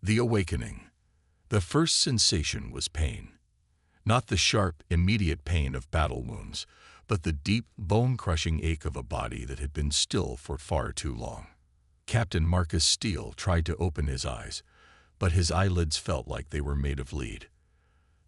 The awakening. The first sensation was pain. Not the sharp, immediate pain of battle wounds, but the deep, bone-crushing ache of a body that had been still for far too long. Captain Marcus Steele tried to open his eyes, but his eyelids felt like they were made of lead.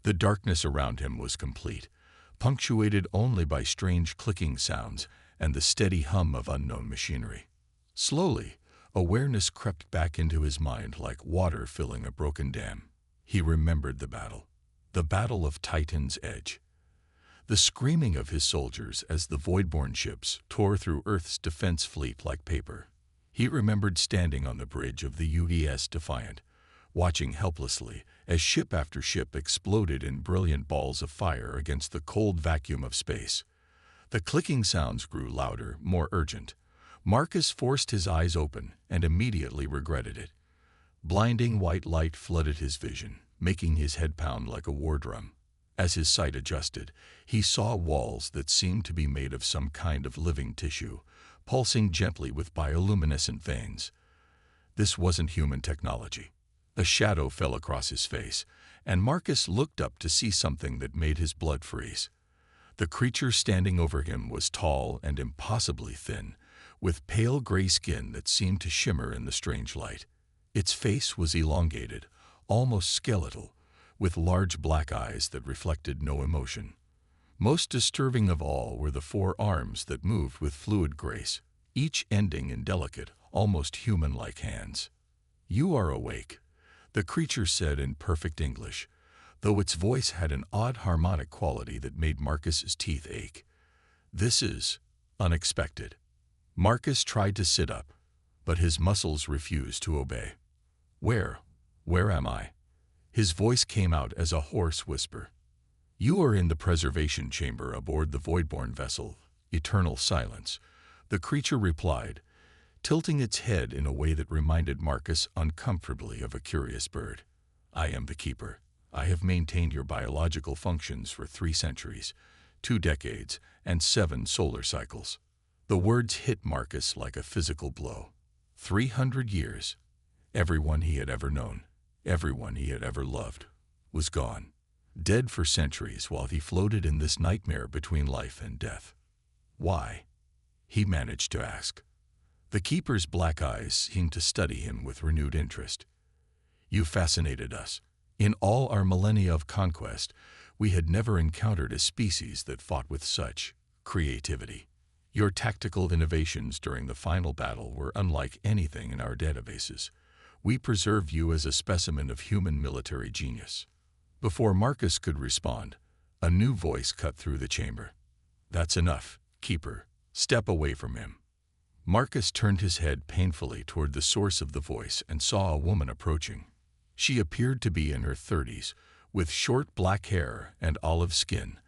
The darkness around him was complete, punctuated only by strange clicking sounds and the steady hum of unknown machinery. Slowly, awareness crept back into his mind like water filling a broken dam. He remembered the Battle of Titan's Edge. The screaming of his soldiers as the Voidborn ships tore through Earth's defense fleet like paper. He remembered standing on the bridge of the USS Defiant, watching helplessly as ship after ship exploded in brilliant balls of fire against the cold vacuum of space. The clicking sounds grew louder, more urgent. Marcus forced his eyes open and immediately regretted it. Blinding white light flooded his vision, making his head pound like a war drum. As his sight adjusted, he saw walls that seemed to be made of some kind of living tissue, pulsing gently with bioluminescent veins. This wasn't human technology. A shadow fell across his face, and Marcus looked up to see something that made his blood freeze. The creature standing over him was tall and impossibly thin, with pale gray skin that seemed to shimmer in the strange light. Its face was elongated, almost skeletal, with large black eyes that reflected no emotion. Most disturbing of all were the 4 arms that moved with fluid grace, each ending in delicate, almost human-like hands. "You are awake," the creature said in perfect English, though its voice had an odd harmonic quality that made Marcus's teeth ache. "This is unexpected." Marcus tried to sit up, but his muscles refused to obey. Where am I?" His voice came out as a hoarse whisper. "You are in the preservation chamber aboard the Voidborn vessel, Eternal Silence," the creature replied, tilting its head in a way that reminded Marcus uncomfortably of a curious bird. "I am the Keeper. I have maintained your biological functions for 3 centuries, 2 decades, and 7 solar cycles." The words hit Marcus like a physical blow. 300 years. Everyone he had ever known, everyone he had ever loved, was gone. Dead for centuries while he floated in this nightmare between life and death. "Why?" he managed to ask. The Keeper's black eyes seemed to study him with renewed interest. "You fascinated us. In all our millennia of conquest, we had never encountered a species that fought with such creativity. Your tactical innovations during the final battle were unlike anything in our databases. We preserve you as a specimen of human military genius." Before Marcus could respond, a new voice cut through the chamber. "That's enough, Keeper. Step away from him." Marcus turned his head painfully toward the source of the voice and saw a woman approaching. She appeared to be in her 30s, with short black hair and olive skin,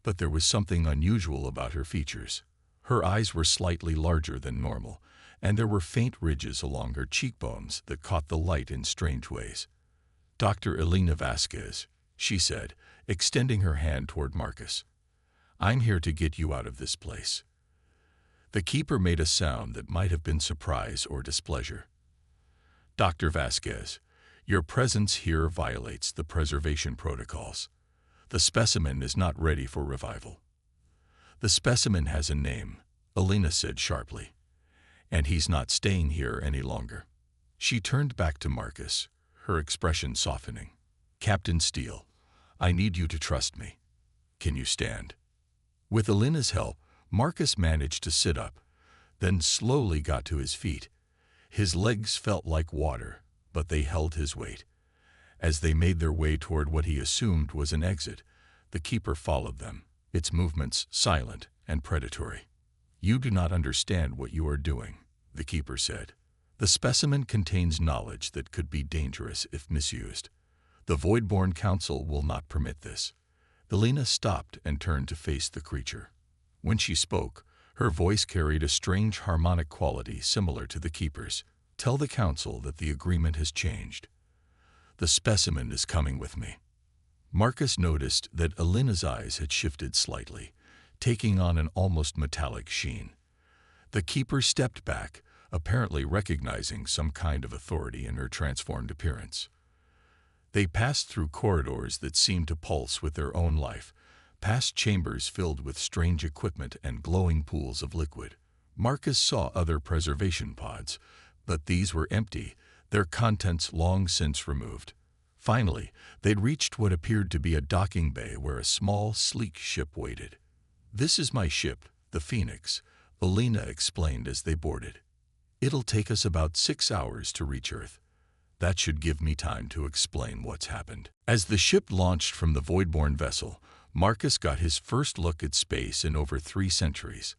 but there was something unusual about her features. Her eyes were slightly larger than normal, and there were faint ridges along her cheekbones that caught the light in strange ways. "Dr. Elena Vasquez," she said, extending her hand toward Marcus. "I'm here to get you out of this place." The Keeper made a sound that might have been surprise or displeasure. "Dr. Vasquez, your presence here violates the preservation protocols. The specimen is not ready for revival." "The specimen has a name," Elena said sharply, "and he's not staying here any longer." She turned back to Marcus, her expression softening. "Captain Steele, I need you to trust me. Can you stand?" With Elena's help, Marcus managed to sit up, then slowly got to his feet. His legs felt like water, but they held his weight. As they made their way toward what he assumed was an exit, the Keeper followed them, its movements silent and predatory. "You do not understand what you are doing," the Keeper said. "The specimen contains knowledge that could be dangerous if misused. The Voidborn Council will not permit this." Elena stopped and turned to face the creature. When she spoke, her voice carried a strange harmonic quality similar to the Keeper's. "Tell the Council that the agreement has changed. The specimen is coming with me." Marcus noticed that Elena's eyes had shifted slightly, taking on an almost metallic sheen. The Keeper stepped back, apparently recognizing some kind of authority in her transformed appearance. They passed through corridors that seemed to pulse with their own life, past chambers filled with strange equipment and glowing pools of liquid. Marcus saw other preservation pods, but these were empty, their contents long since removed. Finally, they'd reached what appeared to be a docking bay where a small, sleek ship waited. "This is my ship, the Phoenix," Elena explained as they boarded. "It'll take us about 6 hours to reach Earth. That should give me time to explain what's happened." As the ship launched from the Voidborn vessel, Marcus got his first look at space in over 3 centuries.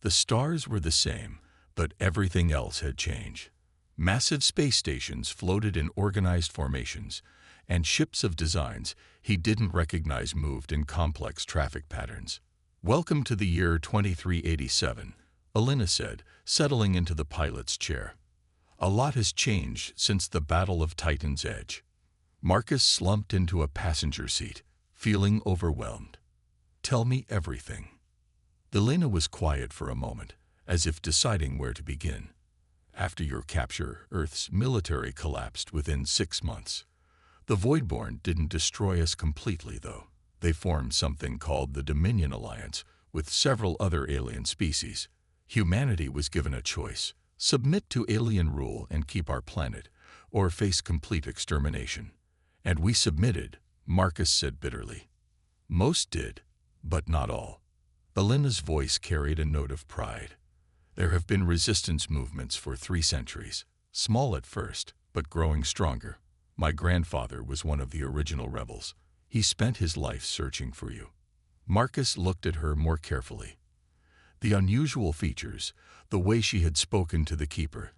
The stars were the same, but everything else had changed. Massive space stations floated in organized formations, and ships of designs he didn't recognize moved in complex traffic patterns. "Welcome to the year 2387, Elena said, settling into the pilot's chair. "A lot has changed since the Battle of Titan's Edge." Marcus slumped into a passenger seat, feeling overwhelmed. "Tell me everything." Elena was quiet for a moment, as if deciding where to begin. "After your capture, Earth's military collapsed within 6 months. The Voidborn didn't destroy us completely, though. They formed something called the Dominion Alliance with several other alien species. Humanity was given a choice: submit to alien rule and keep our planet, or face complete extermination. And we submitted," Marcus said bitterly. "Most did, but not all." Elena's voice carried a note of pride. "There have been resistance movements for 3 centuries, small at first, but growing stronger. My grandfather was one of the original rebels. He spent his life searching for you." Marcus looked at her more carefully. The unusual features, the way she had spoken to the Keeper,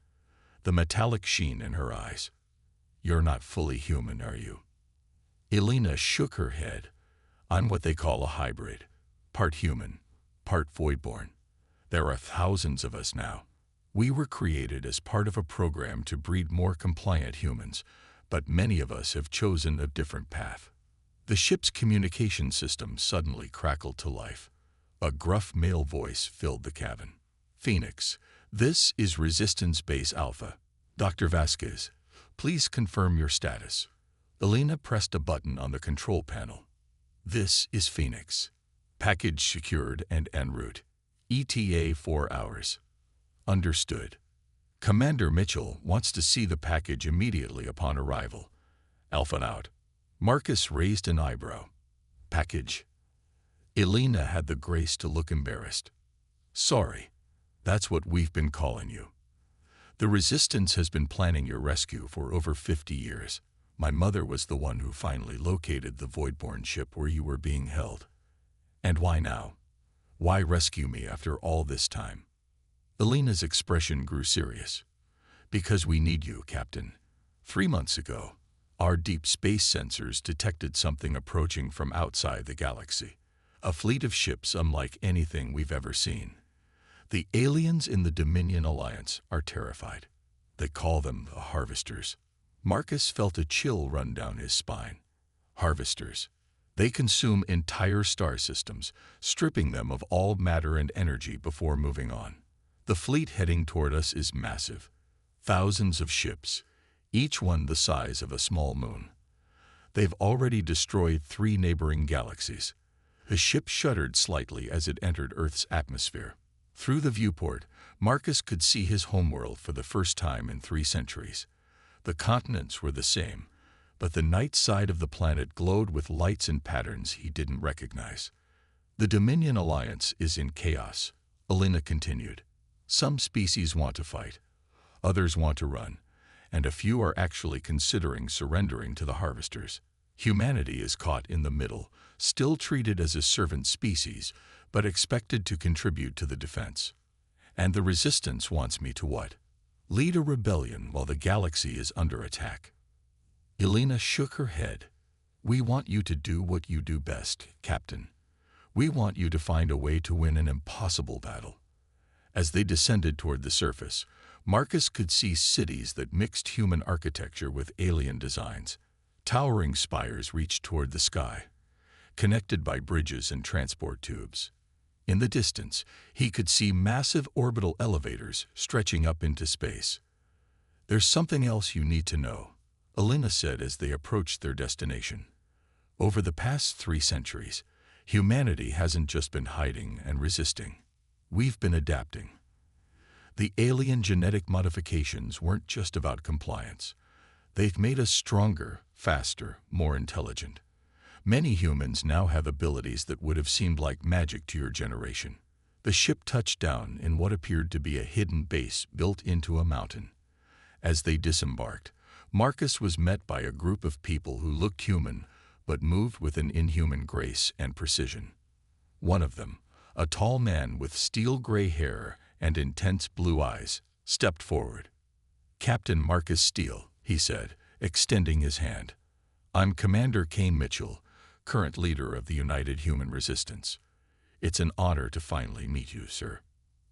the metallic sheen in her eyes. "You're not fully human, are you?" Elena shook her head. "I'm what they call a hybrid, part human, part Voidborn. There are thousands of us now. We were created as part of a program to breed more compliant humans, but many of us have chosen a different path." The ship's communication system suddenly crackled to life. A gruff male voice filled the cabin. "Phoenix, this is Resistance Base Alpha. Dr. Vasquez, please confirm your status." Elena pressed a button on the control panel. "This is Phoenix. Package secured and en route. ETA 4 hours. Understood. Commander Mitchell wants to see the package immediately upon arrival. Alpha out." Marcus raised an eyebrow. "Package?" Elena had the grace to look embarrassed. "Sorry, that's what we've been calling you. The Resistance has been planning your rescue for over 50 years. My mother was the one who finally located the Voidborn ship where you were being held. And why now? Why rescue me after all this time?" Elena's expression grew serious. "Because we need you, Captain. 3 months ago, our deep space sensors detected something approaching from outside the galaxy. A fleet of ships unlike anything we've ever seen. The aliens in the Dominion Alliance are terrified. They call them the Harvesters." Marcus felt a chill run down his spine. Harvesters. They consume entire star systems, stripping them of all matter and energy before moving on. The fleet heading toward us is massive. Thousands of ships, each one the size of a small moon. They've already destroyed 3 neighboring galaxies. The ship shuddered slightly as it entered Earth's atmosphere. Through the viewport, Marcus could see his homeworld for the first time in 3 centuries. The continents were the same, but the night side of the planet glowed with lights and patterns he didn't recognize. "The Dominion Alliance is in chaos," Elena continued. "Some species want to fight, others want to run, and a few are actually considering surrendering to the Harvesters. Humanity is caught in the middle, still treated as a servant species, but expected to contribute to the defense. And the Resistance wants me to what? Lead a rebellion while the galaxy is under attack." Elena shook her head. "We want you to do what you do best, Captain. We want you to find a way to win an impossible battle." As they descended toward the surface, Marcus could see cities that mixed human architecture with alien designs. Towering spires reached toward the sky, connected by bridges and transport tubes. In the distance, he could see massive orbital elevators stretching up into space. "There's something else you need to know," Elena said as they approached their destination. "Over the past 3 centuries, humanity hasn't just been hiding and resisting. We've been adapting. The alien genetic modifications weren't just about compliance. They've made us stronger, faster, more intelligent. Many humans now have abilities that would have seemed like magic to your generation." The ship touched down in what appeared to be a hidden base built into a mountain. As they disembarked, Marcus was met by a group of people who looked human but moved with an inhuman grace and precision. One of them, a tall man with steel-gray hair and intense blue eyes, stepped forward. "Captain Marcus Steele," he said, extending his hand. "I'm Commander Kane Mitchell, current leader of the United Human Resistance. It's an honor to finally meet you, sir."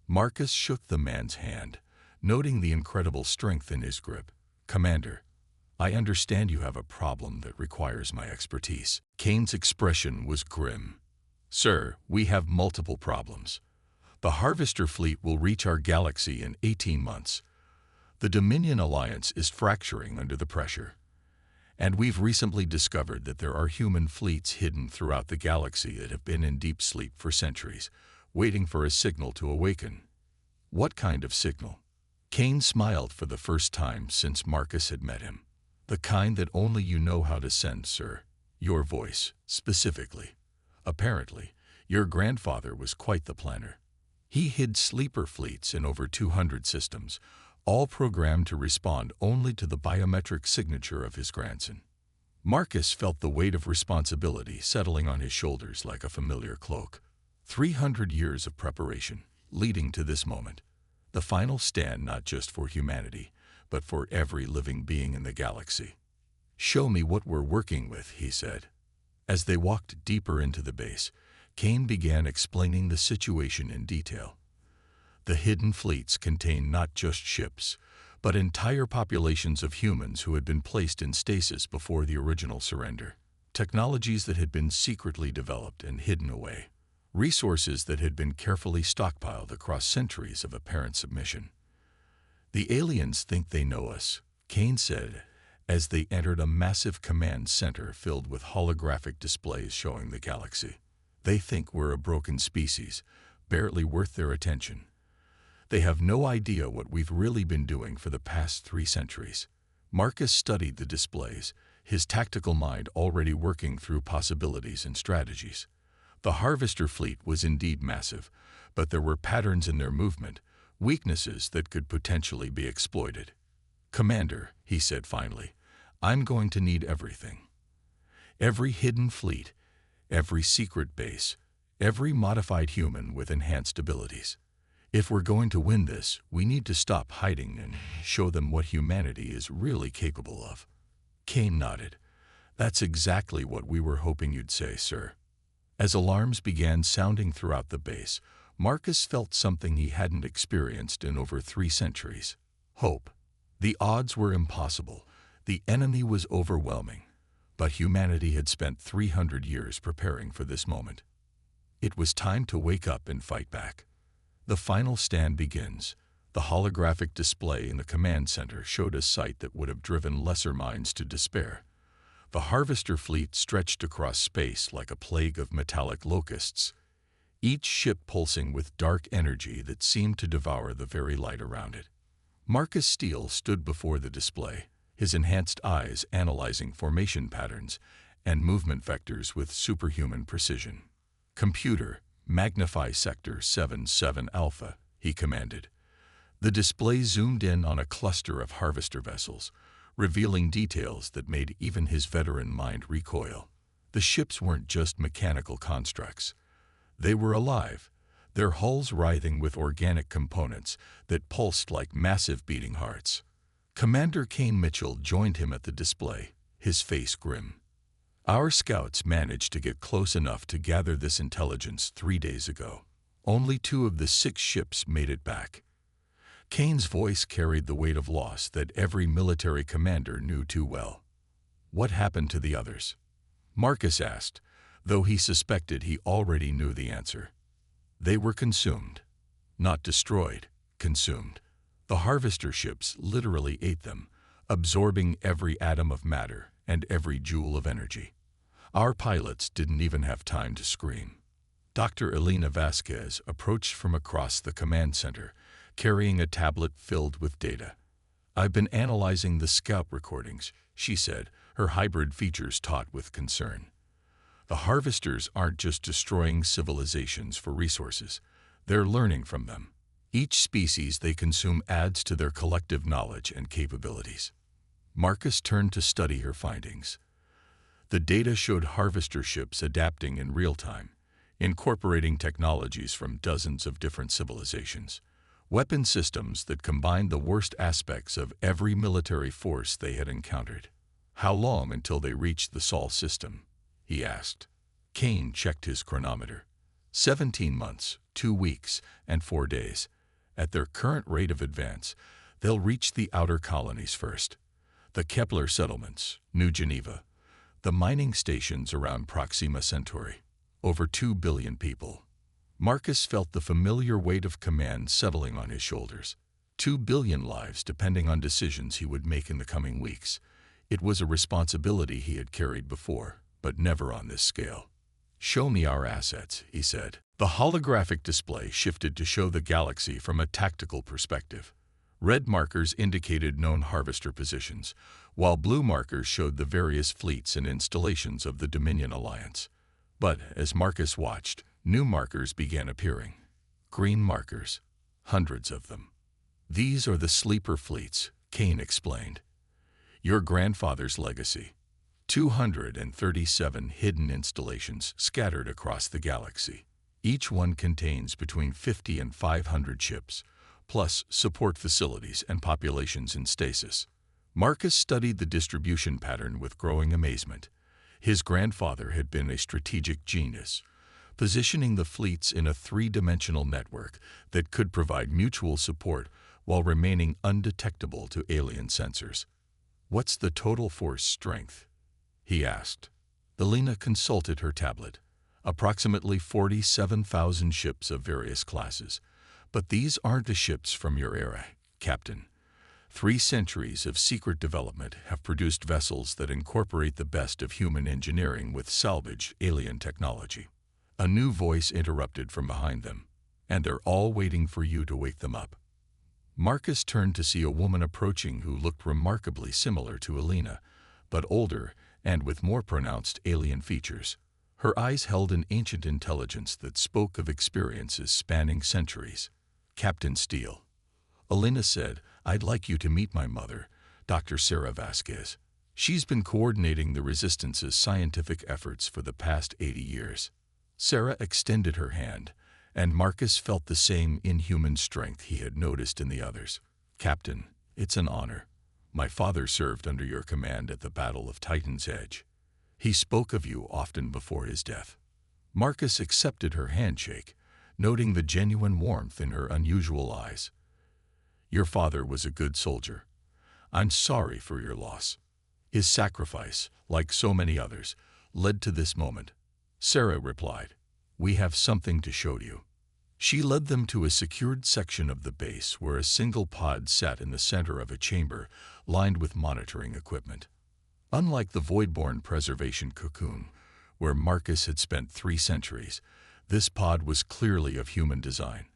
Marcus shook the man's hand, noting the incredible strength in his grip. "Commander, I understand you have a problem that requires my expertise." Kane's expression was grim. "Sir, we have multiple problems. The Harvester fleet will reach our galaxy in 18 months. The Dominion Alliance is fracturing under the pressure. And we've recently discovered that there are human fleets hidden throughout the galaxy that have been in deep sleep for centuries, waiting for a signal to awaken." "What kind of signal?" Kane smiled for the first time since Marcus had met him. "The kind that only you know how to send, sir. Your voice, specifically. Apparently, your grandfather was quite the planner. He hid sleeper fleets in over 200 systems, all programmed to respond only to the biometric signature of his grandson." Marcus felt the weight of responsibility settling on his shoulders like a familiar cloak. 300 years of preparation, leading to this moment. The final stand not just for humanity, but for every living being in the galaxy. "Show me what we're working with," he said. As they walked deeper into the base, Kane began explaining the situation in detail. The hidden fleets contained not just ships, but entire populations of humans who had been placed in stasis before the original surrender. Technologies that had been secretly developed and hidden away. Resources that had been carefully stockpiled across centuries of apparent submission. "The aliens think they know us," Kane said, as they entered a massive command center filled with holographic displays showing the galaxy. "They think we're a broken species, barely worth their attention. They have no idea what we've really been doing for the past 3 centuries." Marcus studied the displays, his tactical mind already working through possibilities and strategies. The Harvester fleet was indeed massive, but there were patterns in their movement, weaknesses that could potentially be exploited. "Commander," he said finally, "I'm going to need everything. Every hidden fleet, every secret base, every modified human with enhanced abilities. If we're going to win this, we need to stop hiding and show them what humanity is really capable of." Kane nodded. "That's exactly what we were hoping you'd say, sir." As alarms began sounding throughout the base, Marcus felt something he hadn't experienced in over 3 centuries. Hope. The odds were impossible. The enemy was overwhelming. But humanity had spent 300 years preparing for this moment. It was time to wake up and fight back. The final stand begins. The holographic display in the command center showed a sight that would have driven lesser minds to despair. The Harvester fleet stretched across space like a plague of metallic locusts, each ship pulsing with dark energy that seemed to devour the very light around it. Marcus Steele stood before the display, his enhanced eyes analyzing formation patterns and movement vectors with superhuman precision. "Computer, magnify Sector 77 Alpha," he commanded. The display zoomed in on a cluster of Harvester vessels, revealing details that made even his veteran mind recoil. The ships weren't just mechanical constructs. They were alive, their hulls writhing with organic components that pulsed like massive beating hearts. Commander Kane Mitchell joined him at the display, his face grim. "Our scouts managed to get close enough to gather this intelligence 3 days ago. Only 2 of the 6 ships made it back." Kane's voice carried the weight of loss that every military commander knew too well. "What happened to the others?" Marcus asked, though he suspected he already knew the answer. They were consumed. Not destroyed, consumed. The harvester ships literally ate them, absorbing every atom of matter and every joule of energy. Our pilots didn't even have time to scream. Dr. Elena Vasquez approached from across the command center, carrying a tablet filled with data. "I've been analyzing the scout recordings," she said, her hybrid features taut with concern. "The harvesters aren't just destroying civilizations for resources. They're learning from them. Each species they consume adds to their collective knowledge and capabilities." Marcus turned to study her findings. The data showed harvester ships adapting in real time, incorporating technologies from dozens of different civilizations, weapon systems that combined the worst aspects of every military force they had encountered. "How long until they reached the Sol system?" he asked. Kane checked his chronometer. 17 months, 2 weeks, and 4 days. At their current rate of advance, they'll reach the outer colonies first. The Kepler settlements, New Geneva, the mining stations around Proxima Centauri. Over 2 billion people. Marcus felt the familiar weight of command settling on his shoulders. 2 billion lives depending on decisions he would make in the coming weeks. It was a responsibility he had carried before, but never on this scale. "Show me our assets," he said. The holographic display shifted to show the galaxy from a tactical perspective. Red markers indicated known harvester positions, while blue markers showed the various fleets and installations of the Dominion Alliance. But as Marcus watched, new markers began appearing. Green markers. Hundreds of them. "These are the sleeper fleets," Kane explained. "Your grandfather's legacy. 237 hidden installations scattered across the galaxy. Each one contains between 50 and 500 ships, plus support facilities and populations in stasis." Marcus studied the distribution pattern with growing amazement. His grandfather had been a strategic genius, positioning the fleets in a 3-dimensional network that could provide mutual support while remaining undetectable to alien sensors. "What's the total force strength?" he asked. Elena consulted her tablet. "Approximately 47,000 ships of various classes. But these aren't the ships from your era, Captain. 3 centuries of secret development have produced vessels that incorporate the best of human engineering with salvaged alien technology." A new voice interrupted from behind them. "And they're all waiting for you to wake them up." Marcus turned to see a woman approaching who looked remarkably similar to Elena, but older and with more pronounced alien features. Her eyes held an ancient intelligence that spoke of experiences spanning centuries. "Captain Steele," Elena said, "I'd like you to meet my mother, Dr. Sarah Vasquez. She's been coordinating the Resistance's scientific efforts for the past 80 years. Sarah extended her hand, and Marcus felt the same inhuman strength he had noticed in the others. "Captain, it's an honor. My father served under your command at the Battle of Titan's Edge. He spoke of you often before his death." Marcus accepted her handshake, noting the genuine warmth in her unusual eyes. "Your father was a good soldier. I'm sorry for your loss. His sacrifice, like so many others, led to this moment." Sarah replied, "We have something to show you." She led them to a secured section of the base where a single pod sat in the center of a chamber lined with monitoring equipment. Unlike the Voidborn preservation cocoon, where Marcus had spent 3 centuries, this pod was clearly of human design,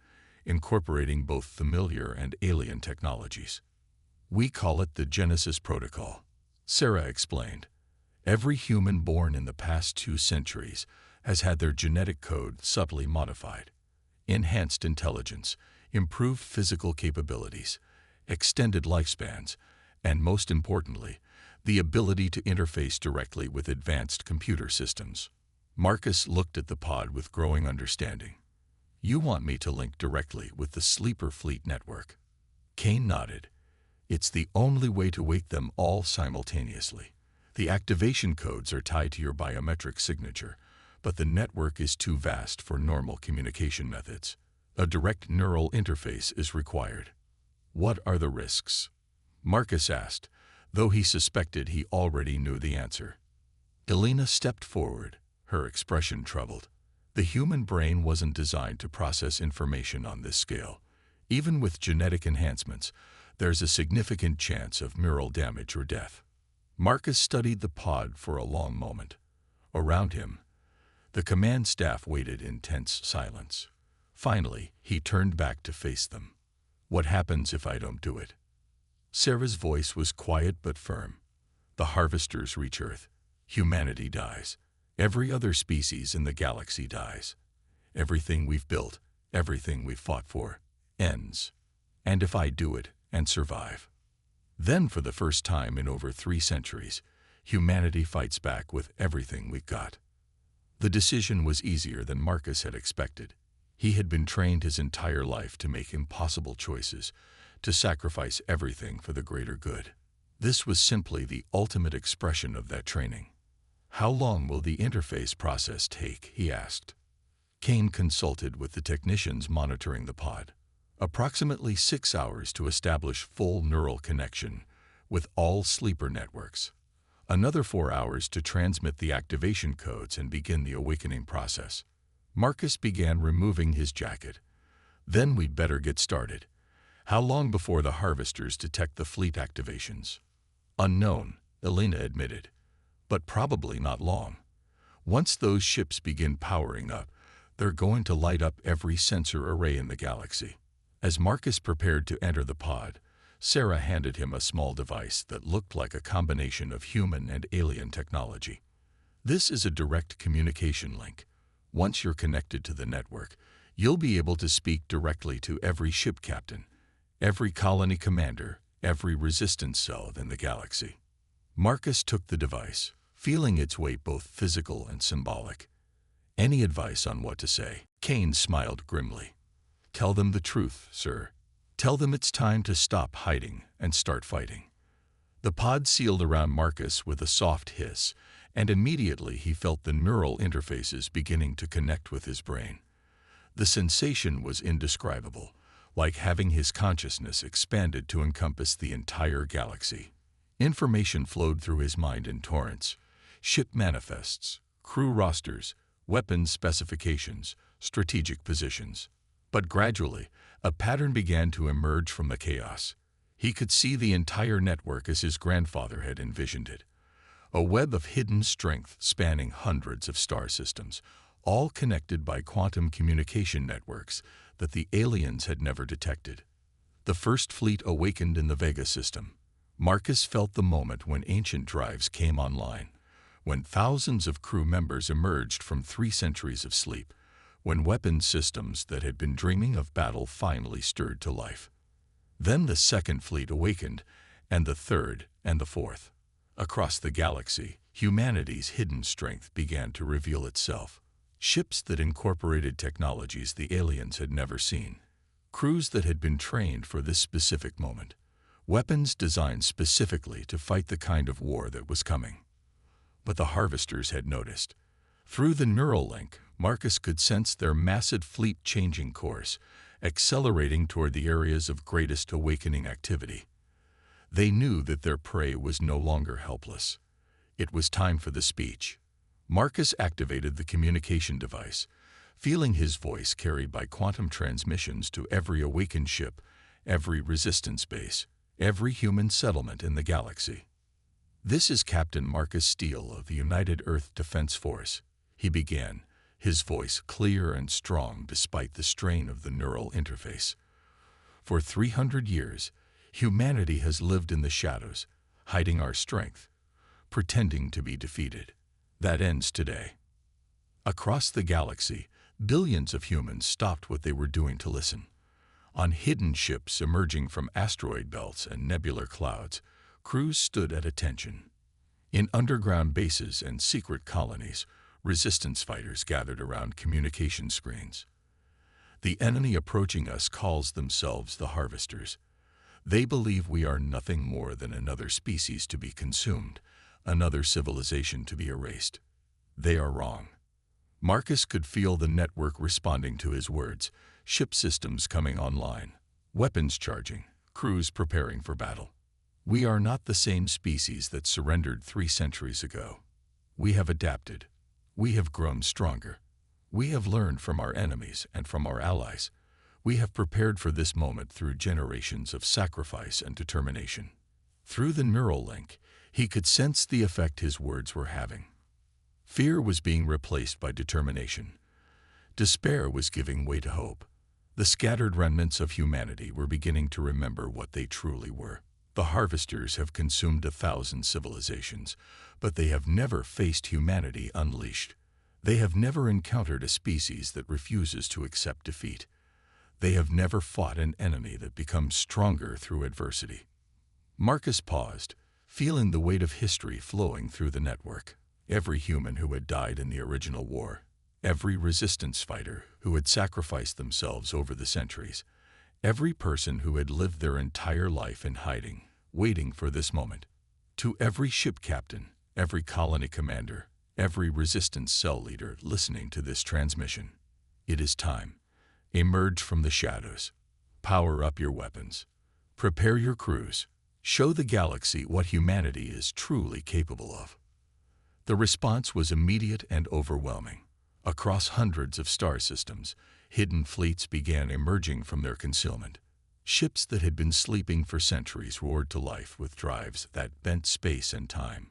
incorporating both familiar and alien technologies. "We call it the Genesis Protocol," Sarah explained. "Every human born in the past 2 centuries has had their genetic code subtly modified. Enhanced intelligence, improved physical capabilities, extended lifespans, and most importantly, the ability to interface directly with advanced computer systems." Marcus looked at the pod with growing understanding. "You want me to link directly with the Sleeper Fleet network?" Kane nodded. "It's the only way to wake them all simultaneously. The activation codes are tied to your biometric signature, but the network is too vast for normal communication methods. A direct neural interface is required." "What are the risks?" Marcus asked, though he suspected he already knew the answer. Elena stepped forward, her expression troubled. The human brain wasn't designed to process information on this scale. Even with genetic enhancements, there's a significant chance of neural damage or death. Marcus studied the pod for a long moment. Around him, the command staff waited in tense silence. Finally, he turned back to face them. "What happens if I don't do it?" Sarah's voice was quiet but firm. "The harvesters reach Earth. Humanity dies. Every other species in the galaxy dies. Everything we've built, everything we've fought for, ends. And if I do it and survive?" Then, for the first time in over 3 centuries, humanity fights back with everything we've got. The decision was easier than Marcus had expected. He had been trained his entire life to make impossible choices, to sacrifice everything for the greater good. This was simply the ultimate expression of that training. "How long will the interface process take?" he asked. Kane consulted with the technicians monitoring the pod. "Approximately 6 hours to establish full neural connection with all sleeper networks. Another 4 hours to transmit the activation codes and begin the awakening process." Marcus began removing his jacket. "Then we'd better get started. How long before the harvesters detect the fleet activations?" "Unknown," Elena admitted, "but probably not long. Once those ships begin powering up, they're going to light up every sensor array in the galaxy." As Marcus prepared to enter the pod, Sarah handed him a small device that looked like a combination of human and alien technology. "This is a direct communication link. Once you're connected to the network, you'll be able to speak directly to every ship captain, every colony commander, every resistance cell in the galaxy." Marcus took the device, feeling its weight both physical and symbolic. "Any advice on what to say?" Kane smiled grimly. "Tell them the truth, sir. Tell them it's time to stop hiding and start fighting." The pod sealed around Marcus with a soft hiss, and immediately he felt the neural interfaces beginning to connect with his brain. The sensation was indescribable, like having his consciousness expanded to encompass the entire galaxy. Information flowed through his mind in torrents: ship manifests, crew rosters, weapons specifications, strategic positions. But gradually, a pattern began to emerge from the chaos. He could see the entire network as his grandfather had envisioned it. A web of hidden strength spanning hundreds of star systems, all connected by quantum communication networks that the aliens had never detected. The first fleet awakened in the Vega system. Marcus felt the moment when ancient drives came online, when thousands of crew members emerged from 3 centuries of sleep, when weapons systems that had been dreaming of battle finally stirred to life. Then the second fleet awakened, and the third and the fourth. Across the galaxy, humanity's hidden strength began to reveal itself. Ships that incorporated technologies the aliens had never seen. Crews that had been trained for this specific moment. Weapons designed specifically to fight the kind of war that was coming. But the harvesters had noticed. Through the neural link, Marcus could sense their massive fleet changing course, accelerating toward the areas of greatest awakening activity. They knew that their prey was no longer helpless. It was time for the speech. Marcus activated the communication device, feeling his voice carried by quantum transmissions to every awakened ship, every resistance base, every human settlement in the galaxy. "This is Captain Marcus Steele of the United Earth Defense Force," he began, his voice clear and strong despite the strain of the neural interface. "For 300 years, humanity has lived in the shadows, hiding our strength, pretending to be defeated. That ends today." Across the galaxy, billions of humans stopped what they were doing to listen. On hidden ships emerging from asteroid belts and nebular clouds, crews stood at attention. In underground bases and secret colonies, resistance fighters gathered around communication screens. "The enemy approaching us calls themselves the Harvesters. They believe we are nothing more than another species to be consumed, another civilization to be erased. They are wrong." Marcus could feel the network responding to his words, ship systems coming online, weapons charging, crews preparing for battle. "We are not the same species that surrendered 3 centuries ago. We have adapted. We have grown stronger. We have learned from our enemies and from our allies. We have prepared for this moment through generations of sacrifice and determination. Through the neural link, he could sense the effect his words were having. Fear was being replaced by determination. Despair was giving way to hope. The scattered remnants of humanity were beginning to remember what they truly were. The harvesters have consumed 1,000 civilizations, but they have never faced humanity unleashed. They have never encountered a species that refuses to accept defeat. They have never fought an enemy that becomes stronger through adversity. Marcus paused, feeling the weight of history flowing through the network. Every human who had died in the original war, every resistance fighter who had sacrificed themselves over the centuries, every person who had lived their entire life in hiding, waiting for this moment. To every ship captain, every colony commander, every resistance cell leader listening to this transmission, it is time. Emerge from the shadows. Power up your weapons. Prepare your crews. Show the galaxy what humanity is truly capable of. The response was immediate and overwhelming. Across hundreds of star systems, hidden fleets began emerging from their concealment. Ships that had been sleeping for centuries roared to life with drives that bent space and time.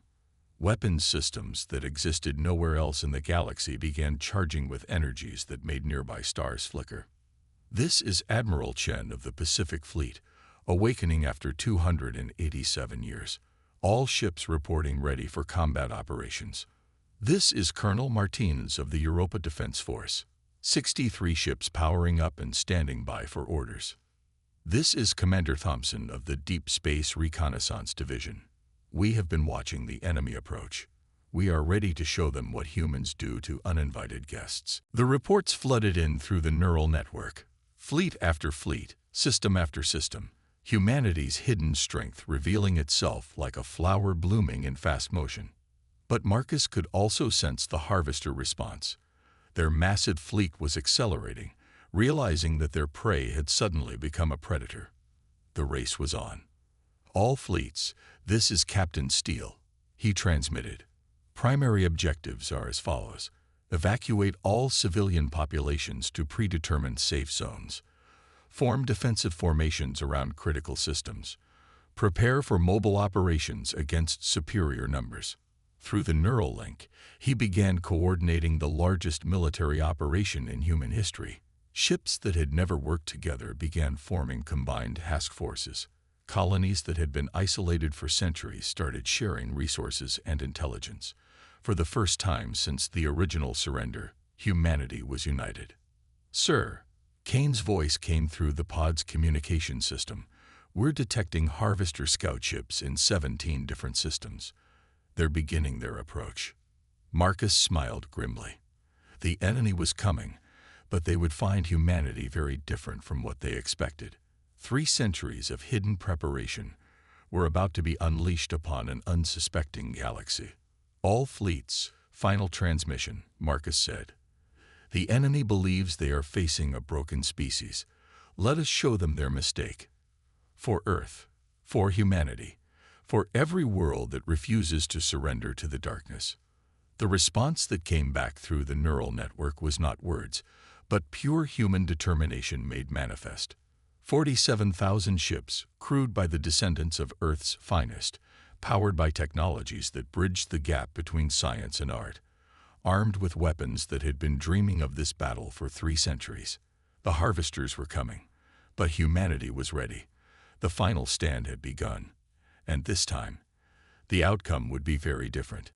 Weapons systems that existed nowhere else in the galaxy began charging with energies that made nearby stars flicker. This is Admiral Chen of the Pacific Fleet, awakening after 287 years. All ships reporting ready for combat operations. This is Colonel Martinez of the Europa Defense Force. 63 ships powering up and standing by for orders. This is Commander Thompson of the Deep Space Reconnaissance Division. We have been watching the enemy approach. We are ready to show them what humans do to uninvited guests. The reports flooded in through the neural network. Fleet after fleet, system after system. Humanity's hidden strength revealing itself like a flower blooming in fast motion. But Marcus could also sense the harvester response. Their massive fleet was accelerating, realizing that their prey had suddenly become a predator. The race was on. All fleets, this is Captain Steele. He transmitted. Primary objectives are as follows. Evacuate all civilian populations to predetermined safe zones. Form defensive formations around critical systems. Prepare for mobile operations against superior numbers. Through the neural link, he began coordinating the largest military operation in human history. Ships that had never worked together began forming combined task forces. Colonies that had been isolated for centuries started sharing resources and intelligence. For the first time since the original surrender, humanity was united. "Sir," Kane's voice came through the pod's communication system. "We're detecting harvester scout ships in 17 different systems. They're beginning their approach." Marcus smiled grimly. The enemy was coming, but they would find humanity very different from what they expected. 3 centuries of hidden preparation were about to be unleashed upon an unsuspecting galaxy. "All fleets, final transmission," Marcus said. "The enemy believes they are facing a broken species. Let us show them their mistake. For Earth, for humanity, for every world that refuses to surrender to the darkness." The response that came back through the neural network was not words, but pure human determination made manifest. 47,000 ships, crewed by the descendants of Earth's finest, powered by technologies that bridged the gap between science and art, armed with weapons that had been dreaming of this battle for 3 centuries. The harvesters were coming, but humanity was ready. The final stand had begun, and this time, the outcome would be very different.